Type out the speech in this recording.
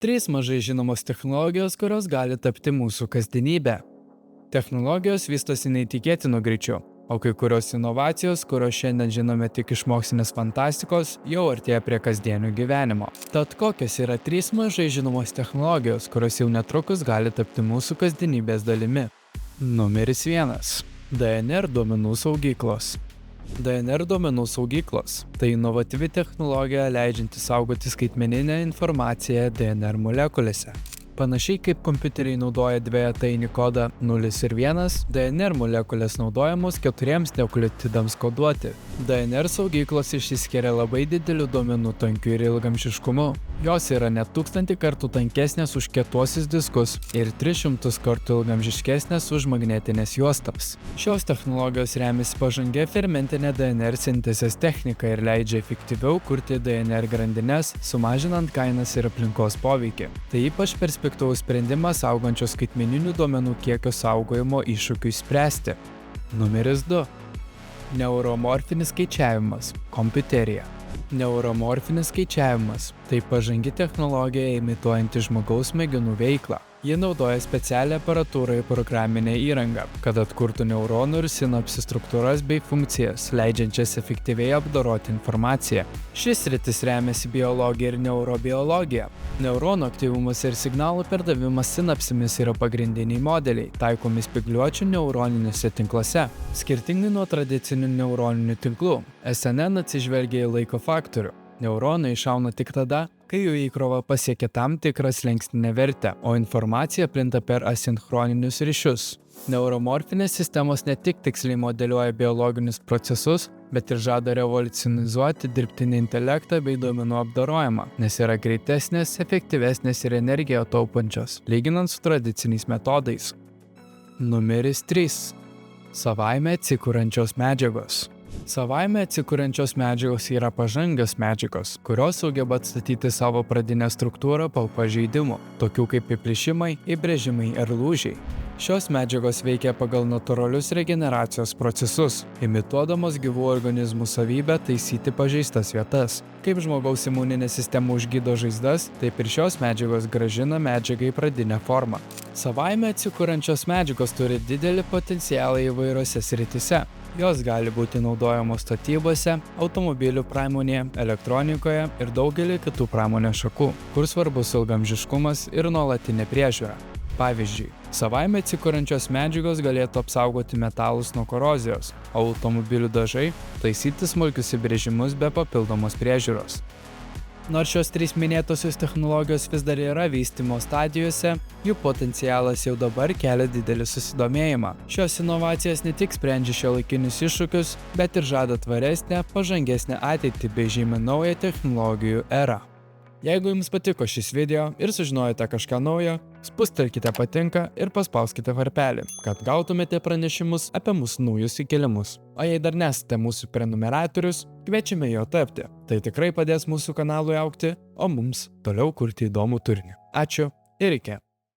Trys mažai žinomos technologijos, kurios gali tapti mūsų kasdienybė. Technologijos vystosi neįtikėtinu greičiu, o kai kurios inovacijos, kurios šiandien žinome tik iš mokslinės fantastikos, jau artėja prie kasdienio gyvenimo. Tad kokios yra trys mažai žinomos technologijos, kurios jau netrukus gali tapti mūsų kasdienybės dalimi? Numeris 1. DNR duomenų saugyklos. DNR duomenų saugyklos – tai inovatyvi technologija leidžianti saugoti skaitmeninę informaciją DNR molekulėse. Panašiai kaip kompiuteriai naudoja dvejetainį kodą 0 ir 1, DNR molekulės naudojamos 4 nukleotidams koduoti. DNR saugyklos išsiskiria labai dideliu duomenų tankiu ir ilgamžiškumu. Jos yra net 1000 kartų tankesnės už kietuosius diskus ir 300 kartų ilgamžiškesnės už magnetinės juostas. Šios technologijos remiasi pažangia fermentinė DNR sintezės technika ir leidžia efektyviau kurti DNR grandines, sumažinant kainas ir aplinkos poveikį. Tai ypač perspektyvus sprendimas augančios skaitmeninių duomenų kiekio saugojimo iššūkiui spręsti. Numeris 2. Neuromorfinis skaičiavimas – kompiuterija. Neuromorfinis skaičiavimas – tai pažangi technologija imituojanti žmogaus smegenų veiklą. Ji naudoja specialią aparatūrą ir programinę įrangą, kad atkurtų neuronų ir sinapsių struktūras bei funkcijas, leidžiančias efektyviai apdoroti informaciją. Šis sritis remiasi biologija ir neurobiologija. Neuronų aktyvumas ir signalų perdavimas sinapsimis yra pagrindiniai modeliai, taikomi spygliuočių neuroniniuose tinkluose. Skirtingai nuo tradicinių neuroninių tinklų, SNN atsižvelgia į laiko faktorių. Neuronai iššauna tik tada, kai jų įkrova pasiekia tam tikrą slenkstinę vertę, o informacija plinta per asinchroninius ryšius. Neuromorfinės sistemos ne tik tiksliai modeliuoja biologinius procesus, bet ir žada revoliucionizuoti dirbtinį intelektą bei duomenų apdorojimą, nes yra greitesnės, efektyvesnės ir energiją taupančios, lyginant su tradiciniais metodais. Numeris 3. Savaime atsikuriančios medžiagos. Savaime atsikuriančios medžiagos yra pažangios medžiagos, kurios sugeba atstatyti savo pradinę struktūrą po pažeidimų, tokių kaip įplyšimai, įbrėžimai ir lūžiai. Šios medžiagos veikia pagal natūralius regeneracijos procesus, imituodamos gyvų organizmų savybę taisyti pažeistas vietas. Kaip žmogaus imuninė sistema užgydo žaizdas, taip ir šios medžiagos grąžina medžiagą į pradinę formą. Savaime atsikuriančios medžiagos turi didelį potencialą įvairiose srityse. Jos gali būti naudojamos statybose, automobilių pramonėje, elektronikoje ir daugelį kitų pramonės šakų, kur svarbus ilgamžiškumas ir nuolatinė priežiūra. Pavyzdžiui, savaime atsikuriančios medžiagos galėtų apsaugoti metalus nuo korozijos, o automobilių dažai taisyti smulkius įbrėžimus be papildomos priežiūros. Nors šios trys minėtosios technologijos vis dar yra vystymo stadijose, jų potencialas jau dabar kelia didelį susidomėjimą. Šios inovacijos ne tik sprendžia šiuolaikinius iššūkius, bet ir žada tvaresnę, pažangesnę ateitį bei žymi naują technologijų erą. Jeigu jums patiko šis video ir sužinojote kažką naujo, spustelkite patinka ir paspauskite varpelį, kad gautumėte pranešimus apie mūsų naujus įkėlimus. O jei dar nesate mūsų prenumeratorius, kviečiame jo tapti. Tai tikrai padės mūsų kanalui augti, o mums toliau kurti įdomų turinį. Ačiū ir iki.